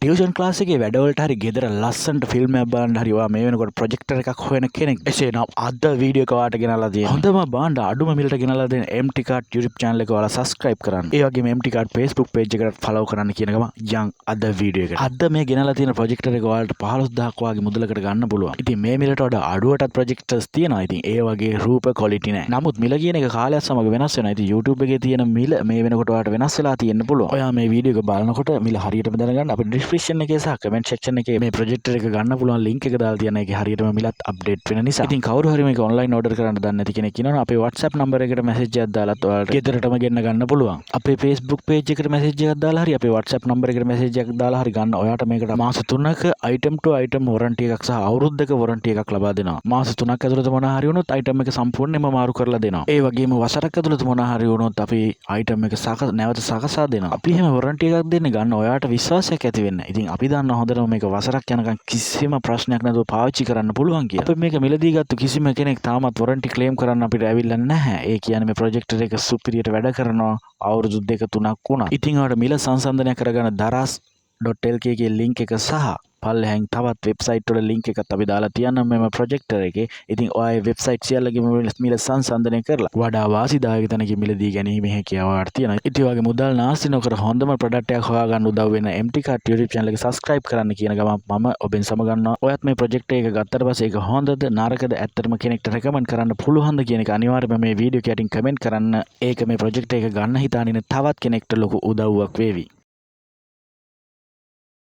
Tuition class එකේ වැඩවලට හරි ගෙදර ලස්සනට ෆිල්ම් එකක් බලන්න හරි ඔයා මේ වෙනකොට ප්‍රොජෙක්ටර් එකක් හොයන කෙනෙක් එසේනම් අද වීඩියෝ එක ඔයාලට ගෙනල්ලා තියෙනවා. හොඳම භාණ්ඩ අඩුම මිලට ගෙනල්ලා දෙන MT Card YouTube channel එක ඔයාලා subscribe කරන්න. ඒ වගේම MT Card Facebook page එකට follow කරන්න කියන ගම යන් අද වීඩියෝ එකට. අද මේ ගෙනල්ලා තියෙන ප්‍රොජෙක්ටර් එක ඔයාලට 15000ක් වගේ මුදලකට ගන්න පුළුවන්. ඉතින් මේ මිලට වඩා අඩුවටත් ප්‍රොජෙක්ටර්ස් තියෙනවා. ඉතින් ඒ වගේ රූප quality නෑ. නමුත් මිල කියන එක කාලයත් සමග වෙනස් වෙනවා. ඉතින් YouTube එකේ තියෙන මිල මේ වෙනකොට ඔයාලට වෙනස් වෙලා තියෙන්න පුළුවන්. ඔයා මේ වීඩියෝ එක බලනකොට මිල හරියටම දැනගන්න අපේ description එකේ සහ comment section එකේ මේ ප්‍රොජෙක්ටර් එක ගන්න පුළුවන් link එක දාලා තියෙන එකේ හරියටම මිලත් update වෙන නිසා. ඉතින් කවුරු හරි මේක online order කරන්න දන්නේ නැති කෙනෙක් ඉන්නවනම් අපේ WhatsApp number එකට message එකක් දාලත් ඔයාලට ගෙදරටම ගෙන්න ගන්න පුළුවන්. අපේ Facebook page එකට message එකක් දාලා හරි අපේ WhatsApp number එකට message එකක් දාලා හරි ගන්න. ඔයාට මේකට මාස 3ක item to item warranty එකක් සහ අවුරුද්දක warranty එකක් ලබා දෙනවා. මාස 3ක් ඇතුළත මොනවා හරි වුණොත් item එක සම්පූර්ණයෙන්ම මාරු කරලා දෙනවා. ඒ වගේම වසරක් ඇතුළත මොනවා හරි වුණොත් අපි item එක නැවත සකසා දෙනවා. අපි එහෙම warranty එකක් දෙන්නේ ගන්න ඔයාට විශ්වාසයක් ඇති වෙන්න. ඉතින් අපි දන්න හොඳටම මේක වසරක් යනකම් කිසිම ප්‍රශ්නයක් නැතුව පාවිච්චි කරන්න පුළුවන් කියලා. අපි මේක මිලදී ගත්ත කිසිම කෙනෙක් තාමත් warranty claim කරන්න අපිට ඇවිල්ලා නැහැ. ඒ කියන්නේ මේ ප්‍රොජෙක්ටර් එක සුපිරියට වැඩ කරනවා අවුරුදු 2-3ක් වුණා. ඉතින් ඔයාලට මිල සංසන්දනය කරගන්න daras.lk එකේ link එක සහ පල්ලෙහෙන් තවත් වෙබ්සයිට් වල link එකක් අපි දාලා තියන්නම් මෙම ප්‍රොජෙක්ටර් එකේ. ඉතින් ඔය වෙබ්සයිට් සියල්ලගේම මිල සංසන්දනය කරලා වඩා වාසිදායක තැනකින් මිලදී ගැනීම හැකියාවක් තියෙනවා. ඉතින් ඔයගේ මුදල් නාස්ති නොකර හොඳම ප්‍රොඩක්ට් එකක් හොයාගන්න උදව් වෙන MT Card YouTube channel එක subscribe කරන්න කියන ගමන් මම ඔබෙන් සමගන්නවා. ඔයත් මේ ප්‍රොජෙක්ට් එක ගත්තට පස්සේ ඒක හොඳද නරකද ඇත්තටම කෙනෙක්ට රෙකමන්ඩ් කරන්න පුළුවන්ද කියන එක අනිවාර්යයෙන්ම මේ වීඩියෝ එක යටින් කමෙන්ට් කරන්න. ඒක මේ ප්‍රොජෙක්ට් එක ගන්න හිතාගෙන තවත් කෙනෙක්ට ලොකු උදව්වක් වේවි.